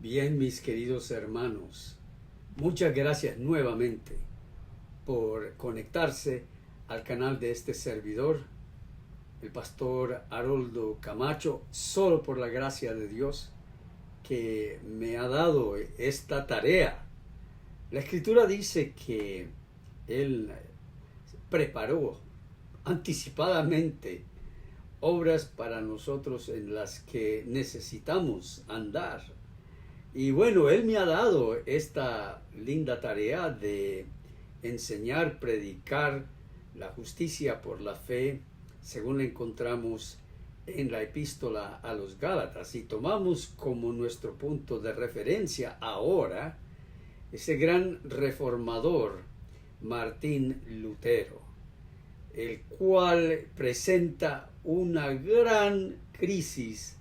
Bien, mis queridos hermanos, muchas gracias nuevamente por conectarse al canal de este servidor, el pastor Haroldo Camacho, solo por la gracia de Dios que me ha dado esta tarea. La Escritura dice que Él preparó anticipadamente obras para nosotros en las que necesitamos andar. Y bueno, Él me ha dado esta linda tarea de enseñar, predicar la justicia por la fe, según la encontramos en la epístola a los Gálatas. Y tomamos como nuestro punto de referencia ahora ese gran reformador, Martín Lutero, el cual presenta una gran crisis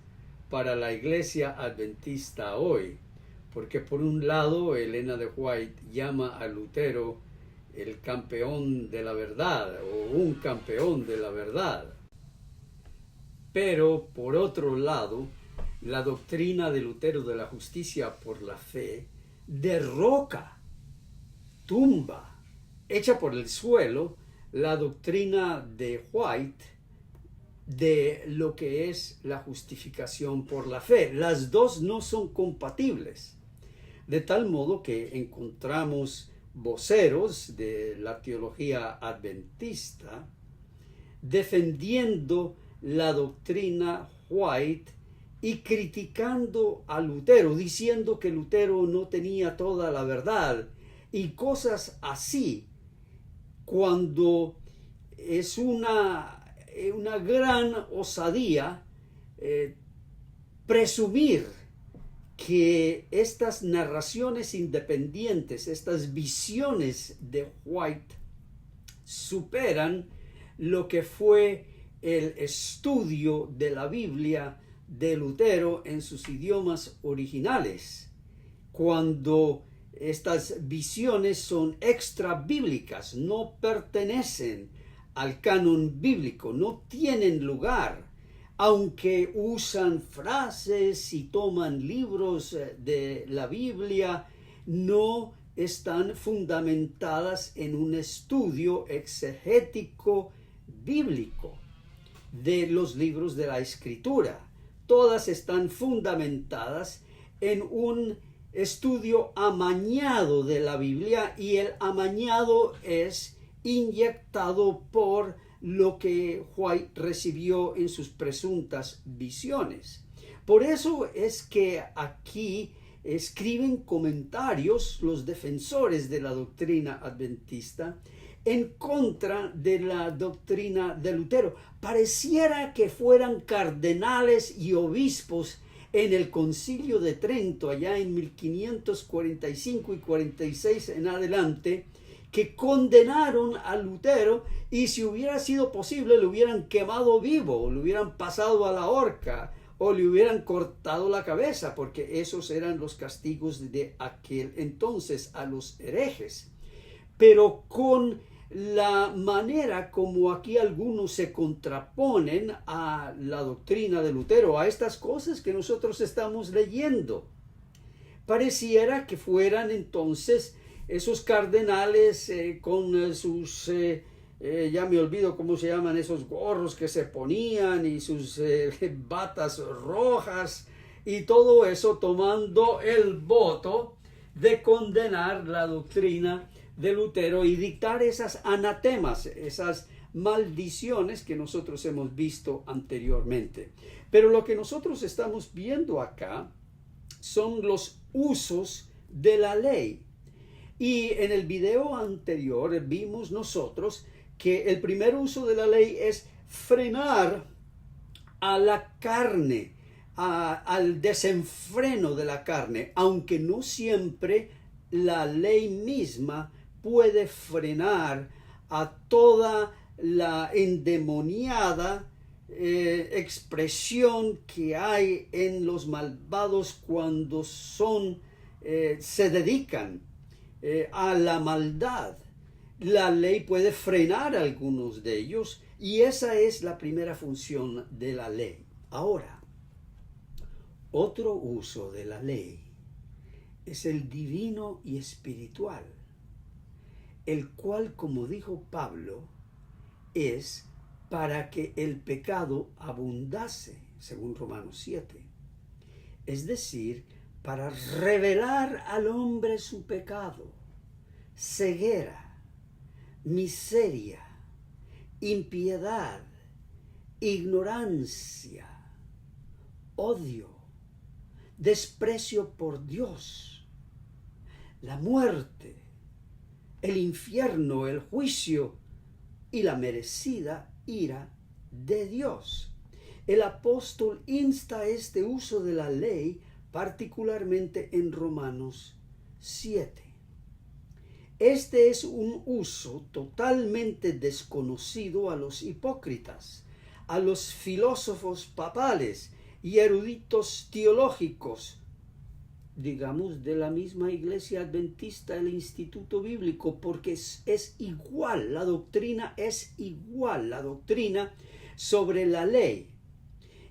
para la iglesia adventista hoy, porque por un lado Elena de White llama a Lutero el campeón de la verdad o un campeón de la verdad, pero por otro lado la doctrina de Lutero de la justicia por la fe derroca, tumba, echa por el suelo la doctrina de White de lo que es la justificación por la fe. Las dos no son compatibles, de tal modo que encontramos voceros de la teología adventista defendiendo la doctrina White y criticando a Lutero, diciendo que Lutero no tenía toda la verdad y cosas así, cuando es una gran osadía presumir que estas narraciones independientes, estas visiones de White, superan lo que fue el estudio de la Biblia de Lutero en sus idiomas originales, cuando estas visiones son extra bíblicas, no pertenecen al canon bíblico, no tienen lugar, aunque usan frases y toman libros de la Biblia, no están fundamentadas en un estudio exegético bíblico de los libros de la Escritura. Todas están fundamentadas en un estudio amañado de la Biblia, y el amañado es inyectado por lo que White recibió en sus presuntas visiones. Por eso es que aquí escriben comentarios los defensores de la doctrina adventista en contra de la doctrina de Lutero. Pareciera que fueran cardenales y obispos en el Concilio de Trento, allá en 1545 y 46 en adelante, que condenaron a Lutero, y si hubiera sido posible lo hubieran quemado vivo, lo hubieran pasado a la horca o le hubieran cortado la cabeza, porque esos eran los castigos de aquel entonces a los herejes. Pero con la manera como aquí algunos se contraponen a la doctrina de Lutero, a estas cosas que nosotros estamos leyendo, pareciera que fueran entonces esos cardenales con sus, ya me olvido cómo se llaman esos gorros que se ponían y sus batas rojas y todo eso, tomando el voto de condenar la doctrina de Lutero y dictar esas anatemas, esas maldiciones que nosotros hemos visto anteriormente. Pero lo que nosotros estamos viendo acá son los usos de la ley. Y en el video anterior vimos nosotros que el primer uso de la ley es frenar a la carne, al desenfreno de la carne, aunque no siempre la ley misma puede frenar a toda la endemoniada expresión que hay en los malvados cuando se dedican a la maldad. La ley puede frenar a algunos de ellos, y esa es la primera función de la ley. Ahora, otro uso de la ley es el divino y espiritual, el cual, como dijo Pablo, es para que el pecado abundase, según Romanos 7. Es decir, para revelar al hombre su pecado, ceguera, miseria, impiedad, ignorancia, odio, desprecio por Dios, la muerte, el infierno, el juicio y la merecida ira de Dios. El apóstol insta este uso de la ley particularmente en Romanos 7. Este es un uso totalmente desconocido a los hipócritas, a los filósofos papales y eruditos teológicos, digamos, de la misma Iglesia Adventista, el Instituto Bíblico, porque es igual, la doctrina es igual, la doctrina sobre la ley.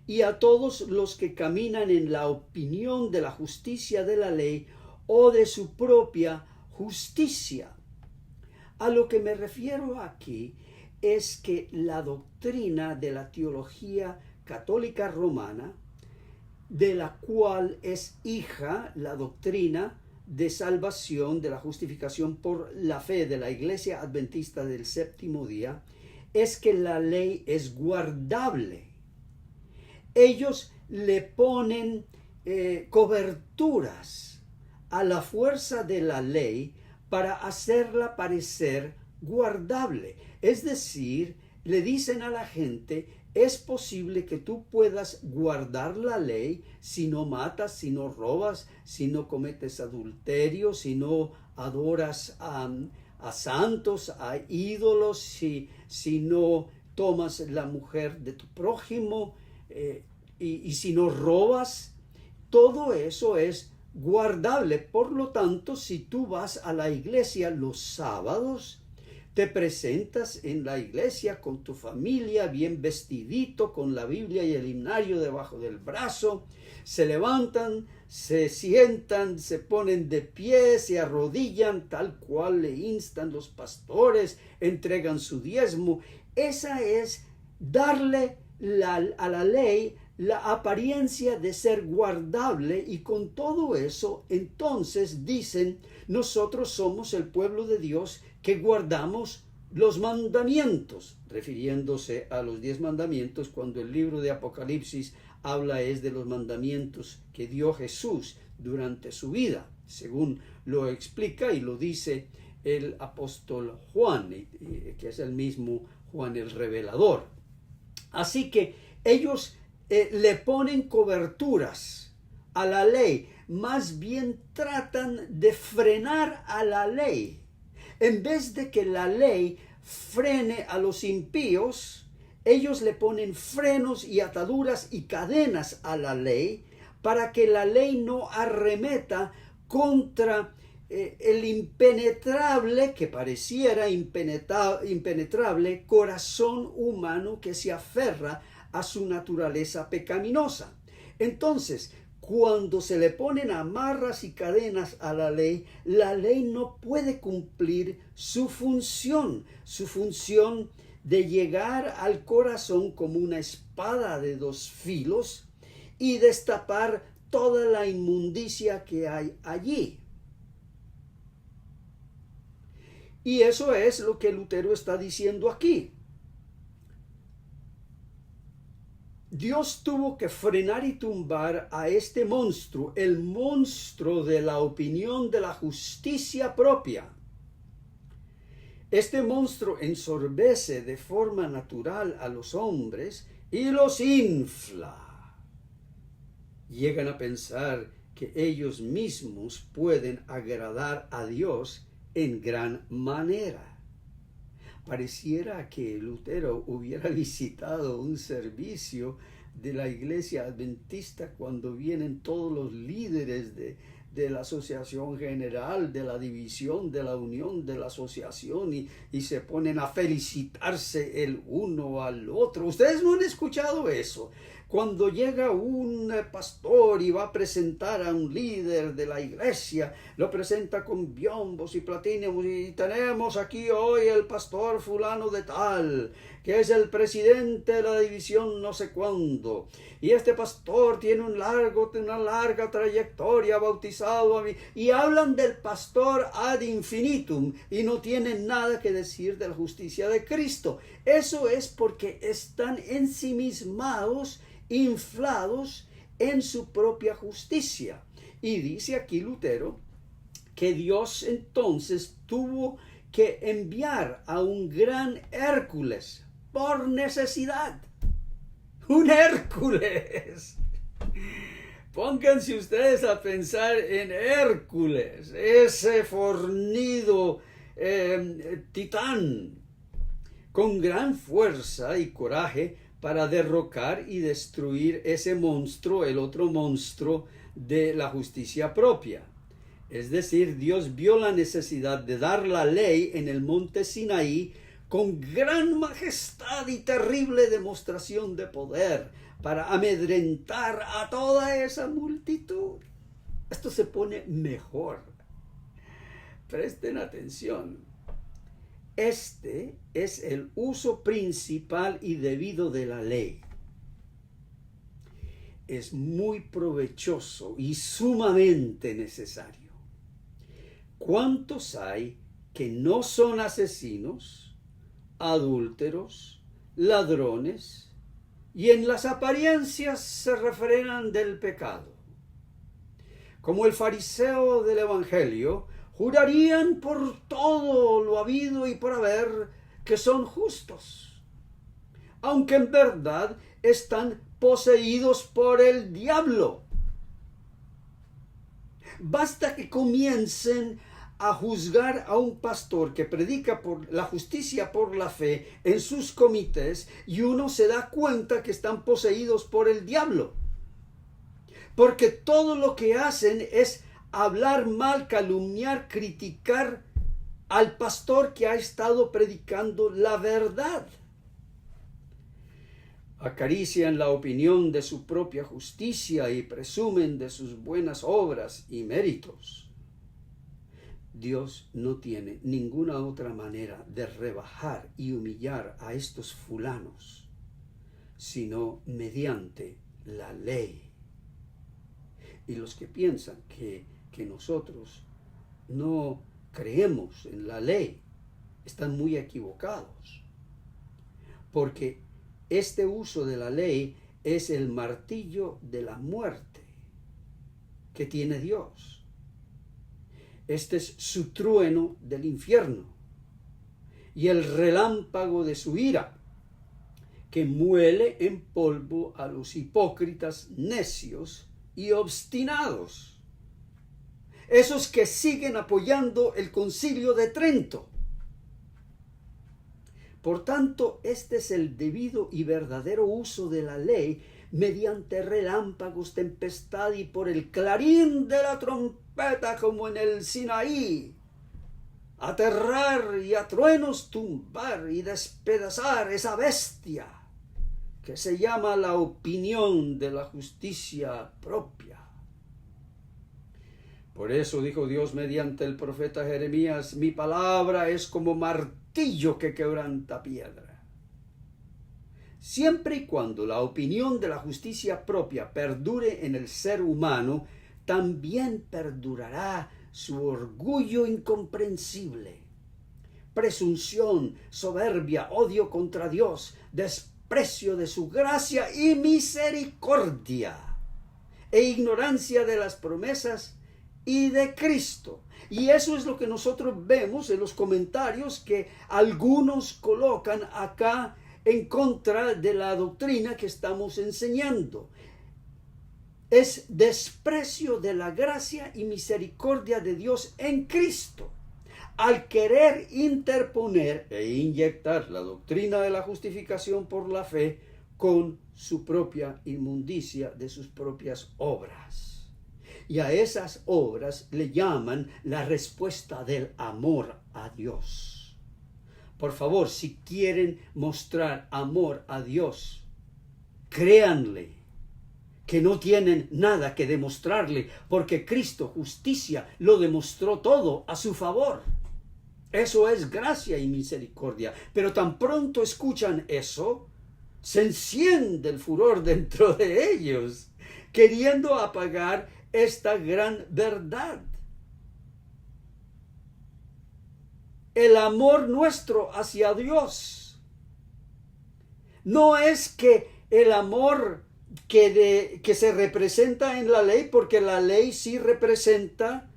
Y a todos los que caminan en la opinión de la justicia de la ley o de su propia justicia. A lo que me refiero aquí es que la doctrina de la teología católica romana, de la cual es hija la doctrina de salvación, de la justificación por la fe de la Iglesia Adventista del Séptimo Día, es que la ley es guardable. Ellos le ponen coberturas a la fuerza de la ley para hacerla parecer guardable. Es decir, le dicen a la gente, es posible que tú puedas guardar la ley si no matas, si no robas, si no cometes adulterio, si no adoras a santos, a ídolos, si no tomas la mujer de tu prójimo, y si no robas. Todo eso es guardable. Por lo tanto, si tú vas a la iglesia los sábados, te presentas en la iglesia con tu familia, bien vestidito, con la Biblia y el himnario debajo del brazo, se levantan, se sientan, se ponen de pie, se arrodillan, tal cual le instan los pastores, entregan su diezmo. Esa es darle a la ley la apariencia de ser guardable, y con todo eso entonces dicen, nosotros somos el pueblo de Dios que guardamos los mandamientos, refiriéndose a los 10 mandamientos cuando el libro de Apocalipsis habla es de los mandamientos que dio Jesús durante su vida, según lo explica y lo dice el apóstol Juan, que es el mismo Juan el revelador. Así que ellos le ponen coberturas a la ley, más bien tratan de frenar a la ley. En vez de que la ley frene a los impíos, ellos le ponen frenos y ataduras y cadenas a la ley para que la ley no arremeta contra el impenetrable, que pareciera impenetrable, corazón humano que se aferra a su naturaleza pecaminosa. Entonces, cuando se le ponen amarras y cadenas a la ley no puede cumplir su función de llegar al corazón como una espada de 2 filos y destapar toda la inmundicia que hay allí. Y eso es lo que Lutero está diciendo aquí. Dios tuvo que frenar y tumbar a este monstruo, el monstruo de la opinión de la justicia propia. Este monstruo ensorbece de forma natural a los hombres y los infla. Llegan a pensar que ellos mismos pueden agradar a Dios en gran manera. Pareciera que Lutero hubiera visitado un servicio de la Iglesia Adventista cuando vienen todos los líderes de la Asociación General, de la División, de la Unión, de la Asociación, y se ponen a felicitarse el uno al otro. Ustedes no han escuchado eso. Cuando llega un pastor y va a presentar a un líder de la iglesia, lo presenta con biombos y platillos, y tenemos aquí hoy el pastor fulano de tal, que es el presidente de la división no sé cuándo, y este pastor tiene una larga trayectoria, bautizado a mí, y hablan del pastor ad infinitum, y no tienen nada que decir de la justicia de Cristo. Eso es porque están ensimismados, inflados en su propia justicia. Y dice aquí Lutero que Dios entonces tuvo que enviar a un gran Hércules por necesidad. Un Hércules. Pónganse ustedes a pensar en Hércules, ese fornido titán, con gran fuerza y coraje para derrocar y destruir ese monstruo, el otro monstruo de la justicia propia. Es decir, Dios vio la necesidad de dar la ley en el monte Sinaí con gran majestad y terrible demostración de poder para amedrentar a toda esa multitud. Esto se pone mejor. Presten atención. Este es el uso principal y debido de la ley. Es muy provechoso y sumamente necesario. ¿Cuántos hay que no son asesinos, adúlteros, ladrones, y en las apariencias se refrenan del pecado? Como el fariseo del Evangelio, jurarían por todo lo habido y por haber que son justos, aunque en verdad están poseídos por el diablo. Basta que comiencen a juzgar a un pastor que predica por la justicia por la fe en sus comités y uno se da cuenta que están poseídos por el diablo. Porque todo lo que hacen es hablar mal, calumniar, criticar al pastor que ha estado predicando la verdad. Acarician la opinión de su propia justicia y presumen de sus buenas obras y méritos. Dios no tiene ninguna otra manera de rebajar y humillar a estos fulanos, sino mediante la ley. Y los que piensan que nosotros no creemos en la ley están muy equivocados, porque este uso de la ley es el martillo de la muerte que tiene Dios. Este es su trueno del infierno y el relámpago de su ira, que muele en polvo a los hipócritas necios y obstinados, esos que siguen apoyando el Concilio de Trento. Por tanto, este es el debido y verdadero uso de la ley mediante relámpagos, tempestad y por el clarín de la trompeta como en el Sinaí. Aterrar y a truenos tumbar y despedazar esa bestia que se llama la opinión de la justicia propia. Por eso dijo Dios mediante el profeta Jeremías: mi palabra es como martillo que quebranta piedra. Siempre y cuando la opinión de la justicia propia perdure en el ser humano, también perdurará su orgullo incomprensible, presunción, soberbia, odio contra Dios, desprecio de su gracia y misericordia, e ignorancia de las promesas y de Cristo. Y eso es lo que nosotros vemos en los comentarios que algunos colocan acá en contra de la doctrina que estamos enseñando. Es desprecio de la gracia y misericordia de Dios en Cristo, al querer interponer e inyectar la doctrina de la justificación por la fe con su propia inmundicia de sus propias obras. Y a esas obras le llaman la respuesta del amor a Dios. Por favor, si quieren mostrar amor a Dios, créanle. que no tienen nada que demostrarle, porque Cristo, justicia, lo demostró todo a su favor. Eso es gracia y misericordia. Pero tan pronto escuchan eso, se enciende el furor dentro de ellos, queriendo apagar esta gran verdad. El amor nuestro hacia Dios no es que el amor que se representa en la ley, porque la ley sí representa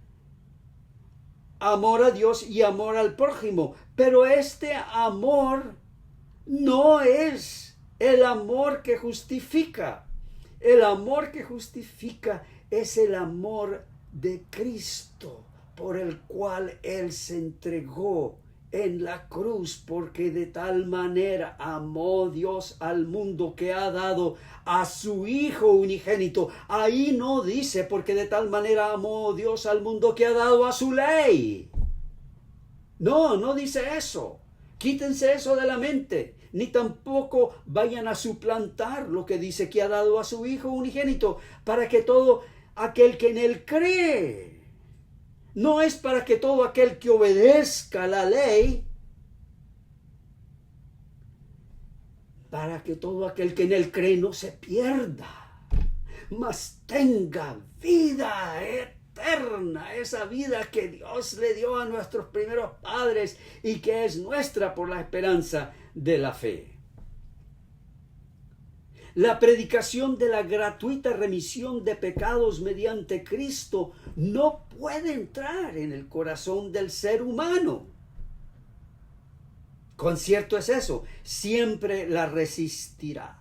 amor a Dios y amor al prójimo, pero este amor no es el amor que justifica. El amor que justifica es el amor de Cristo, por el cual Él se entregó en la cruz, porque de tal manera amó Dios al mundo que ha dado a su Hijo unigénito. Ahí no dice, porque de tal manera amó Dios al mundo que ha dado a su ley. No, no dice eso. Quítense eso de la mente, ni tampoco vayan a suplantar lo que dice que ha dado a su Hijo unigénito, para que todo aquel que en Él cree. No es para que todo aquel que obedezca la ley, para que todo aquel que en Él cree no se pierda, mas tenga vida eterna, esa vida que Dios le dio a nuestros primeros padres y que es nuestra por la esperanza de la fe. La predicación de la gratuita remisión de pecados mediante Cristo no puede entrar en el corazón del ser humano. Concierto es eso, siempre la resistirá,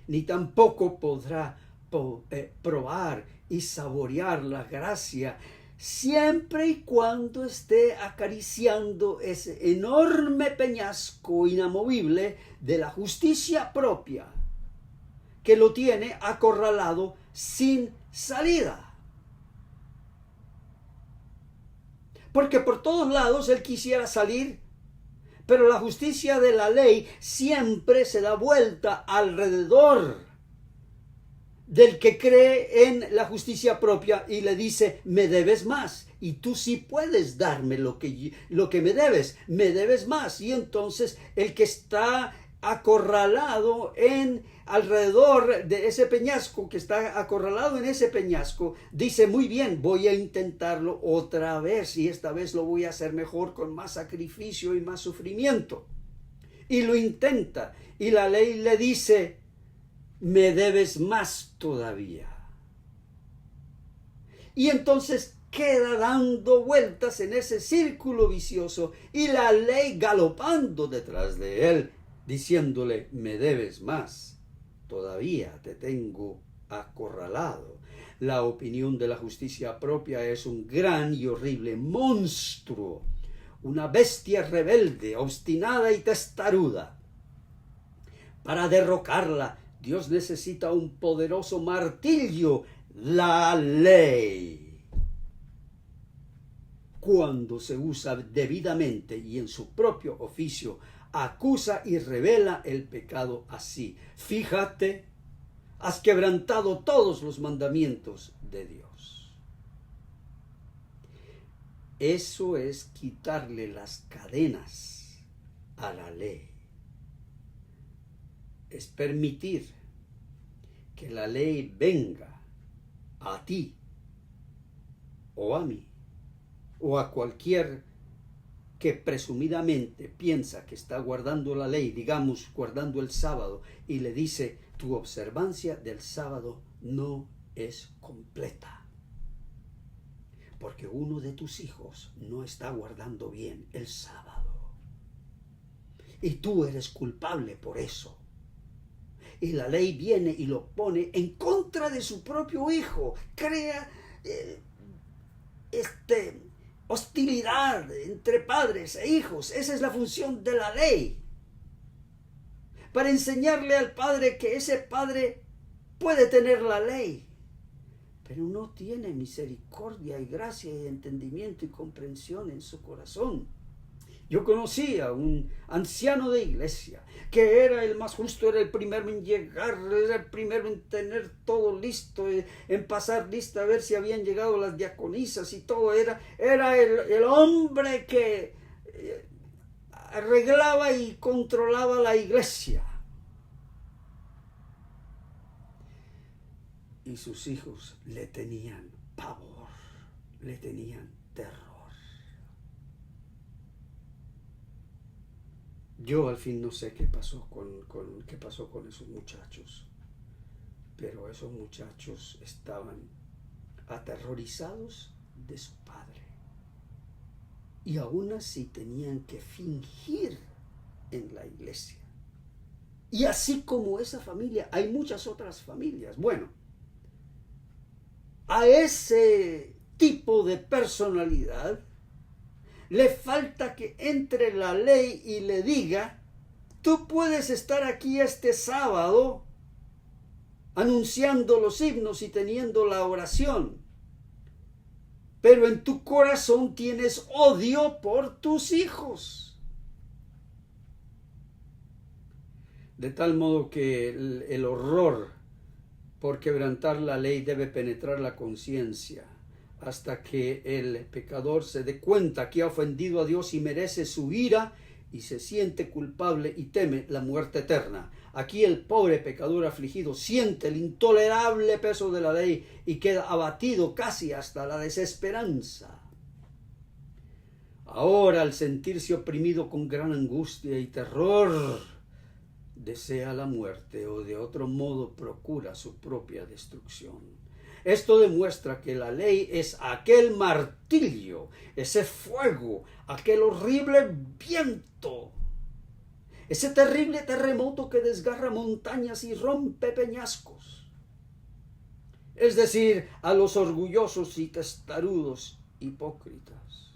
ni tampoco podrá probar y saborear la gracia, siempre y cuando esté acariciando ese enorme peñasco inamovible de la justicia propia, que lo tiene acorralado sin salida. Porque por todos lados él quisiera salir, pero la justicia de la ley siempre se da vuelta alrededor del que cree en la justicia propia y le dice, me debes más, y tú sí puedes darme lo que me debes más. Y entonces el que está acorralado alrededor de ese peñasco, que está acorralado en ese peñasco, dice, muy bien, voy a intentarlo otra vez, y esta vez lo voy a hacer mejor, con más sacrificio y más sufrimiento. Y lo intenta, y la ley le dice, me debes más todavía. Y entonces queda dando vueltas en ese círculo vicioso, y la ley galopando detrás de él, diciéndole, me debes más, todavía te tengo acorralado. La opinión de la justicia propia es un gran y horrible monstruo, una bestia rebelde, obstinada y testaruda. Para derrocarla, Dios necesita un poderoso martillo, la ley. Cuando se usa debidamente y en su propio oficio, acusa y revela el pecado así. Fíjate, has quebrantado todos los mandamientos de Dios. Eso es quitarle las cadenas a la ley. Es permitir que la ley venga a ti o a mí o a cualquier que presumidamente piensa que está guardando la ley, digamos, guardando el sábado, y le dice, tu observancia del sábado no es completa, porque uno de tus hijos no está guardando bien el sábado, y tú eres culpable por eso. Y la ley viene y lo pone en contra de su propio hijo, crea hostilidad entre padres e hijos. Esa es la función de la ley, para enseñarle al padre que ese padre puede tener la ley, pero no tiene misericordia y gracia y entendimiento y comprensión en su corazón. Yo conocí a un anciano de iglesia que era el más justo, era el primero en llegar, era el primero en tener todo listo, en pasar lista a ver si habían llegado las diaconisas y todo. Era el hombre que arreglaba y controlaba la iglesia. Y sus hijos le tenían pavor, le tenían terror. Yo al fin no sé qué pasó con esos muchachos, pero esos muchachos estaban aterrorizados de su padre. Y aún así tenían que fingir en la iglesia. Y así como esa familia, hay muchas otras familias. Bueno, a ese tipo de personalidad le falta que entre la ley y le diga: tú puedes estar aquí este sábado anunciando los himnos y teniendo la oración, pero en tu corazón tienes odio por tus hijos. De tal modo que el horror por quebrantar la ley debe penetrar la conciencia hasta que el pecador se dé cuenta que ha ofendido a Dios y merece su ira y se siente culpable y teme la muerte eterna. Aquí el pobre pecador afligido siente el intolerable peso de la ley y queda abatido casi hasta la desesperanza. Ahora, al sentirse oprimido con gran angustia y terror, desea la muerte o de otro modo procura su propia destrucción. Esto demuestra que la ley es aquel martillo, ese fuego, aquel horrible viento, ese terrible terremoto que desgarra montañas y rompe peñascos. Es decir, a los orgullosos y testarudos hipócritas.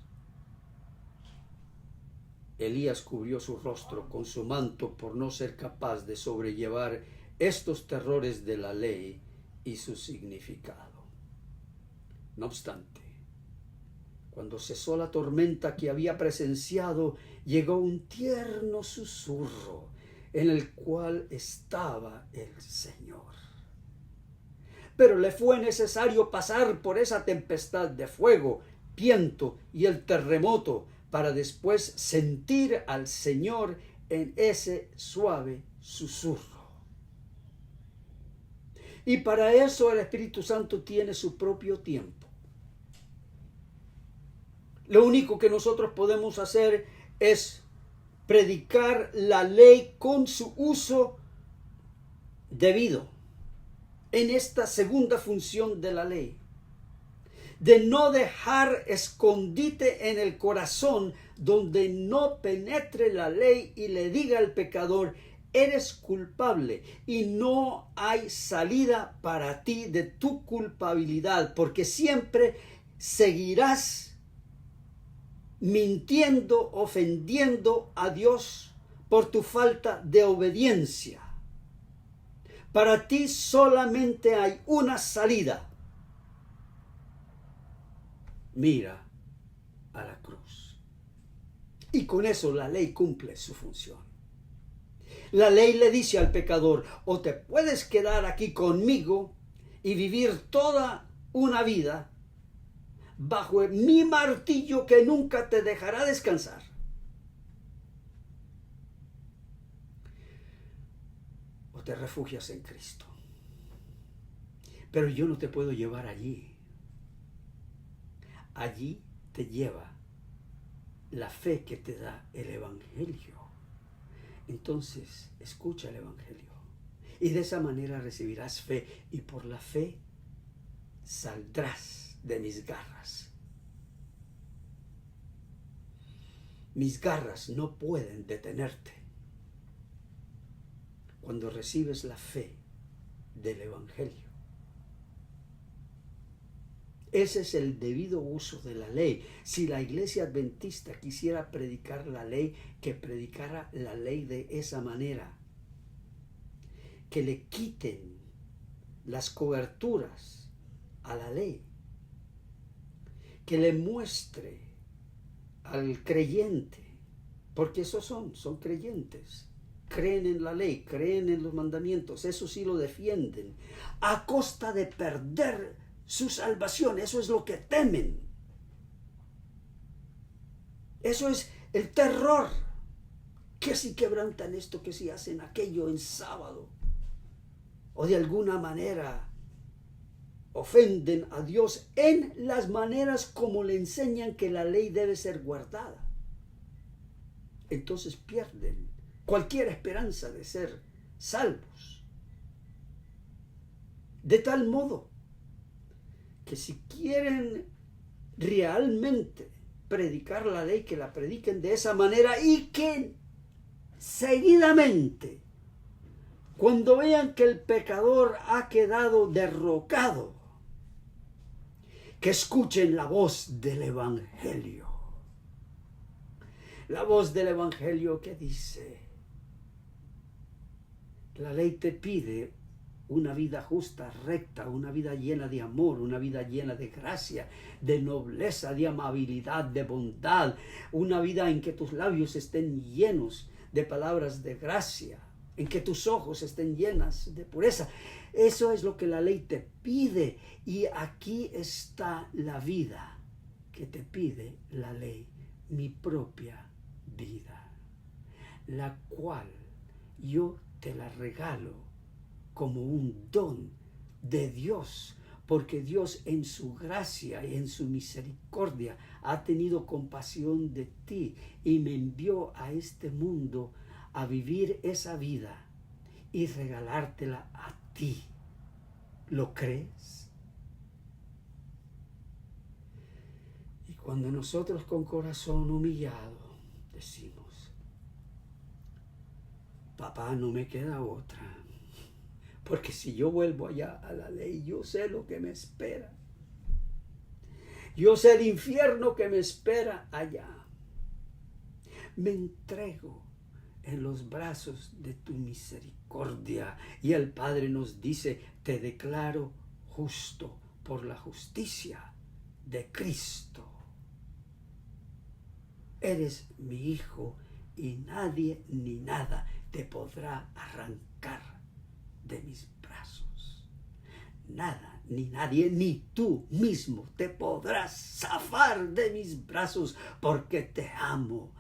Elías cubrió su rostro con su manto por no ser capaz de sobrellevar estos terrores de la ley y su significado. No obstante, cuando cesó la tormenta que había presenciado, llegó un tierno susurro en el cual estaba el Señor. Pero le fue necesario pasar por esa tempestad de fuego, viento y el terremoto para después sentir al Señor en ese suave susurro. Y para eso el Espíritu Santo tiene su propio tiempo. Lo único que nosotros podemos hacer es predicar la ley con su uso debido en esta segunda función de la ley, de no dejar escondite en el corazón donde no penetre la ley y le diga al pecador: eres culpable y no hay salida para ti de tu culpabilidad, porque siempre seguirás mintiendo, ofendiendo a Dios por tu falta de obediencia. Para ti solamente hay una salida. Mira a la cruz. Y con eso la ley cumple su función. La ley le dice al pecador: o te puedes quedar aquí conmigo y vivir toda una vida bajo mi martillo que nunca te dejará descansar, o te refugias en Cristo. Pero yo no te puedo llevar allí. Allí te lleva la fe que te da el Evangelio. Entonces, escucha el Evangelio y de esa manera recibirás fe, y por la fe saldrás de mis garras. Mis garras no pueden detenerte cuando recibes la fe del Evangelio. Ese es el debido uso de la ley. Si la iglesia adventista quisiera predicar la ley, que predicara la ley de esa manera. Que le quiten las coberturas a la ley. Que le muestre al creyente porque esos son creyentes. Creen en la ley, creen en los mandamientos, eso sí lo defienden, a costa de perder su salvación. Eso es lo que temen. Eso es el terror. Que si quebrantan esto, que si hacen aquello en sábado, o de alguna manera ofenden a Dios en las maneras como le enseñan que la ley debe ser guardada. Entonces pierden cualquier esperanza de ser salvos. De tal modo que si quieren realmente predicar la ley, que la prediquen de esa manera, y que seguidamente, cuando vean que el pecador ha quedado derrocado, que escuchen la voz del Evangelio. La voz del Evangelio que dice: la ley te pide una vida justa, recta, una vida llena de amor, una vida llena de gracia, de nobleza, de amabilidad, de bondad, una vida en que tus labios estén llenos de palabras de gracia, en que tus ojos estén llenas de pureza. Eso es lo que la ley te pide, y aquí está la vida que te pide la ley, mi propia vida, la cual yo te la regalo como un don de Dios, porque Dios en su gracia y en su misericordia ha tenido compasión de ti y me envió a este mundo a vivir esa vida y regalártela a ti. ¿Lo crees? Y cuando nosotros con corazón humillado decimos: papá, no me queda otra, porque si yo vuelvo allá a la ley, yo sé lo que me espera. Yo sé el infierno que me espera allá. Me entrego en los brazos de tu misericordia. Y el Padre nos dice: te declaro justo por la justicia de Cristo. Eres mi hijo y nadie ni nada te podrá arrancar de mis brazos. Nada ni nadie, ni tú mismo te podrás zafar de mis brazos, porque te amo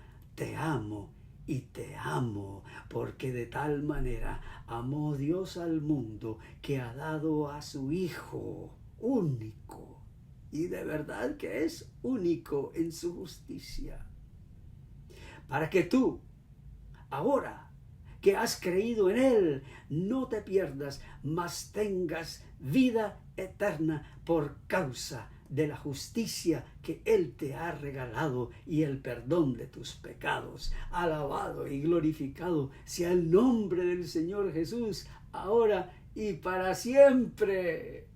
y te amo, porque de tal manera amó Dios al mundo que ha dado a su Hijo único, y de verdad que es único en su justicia, para que tú, ahora que has creído en Él, no te pierdas, mas tengas vida eterna por causa de la justicia que Él te ha regalado y el perdón de tus pecados. Alabado y glorificado sea el nombre del Señor Jesús, ahora y para siempre.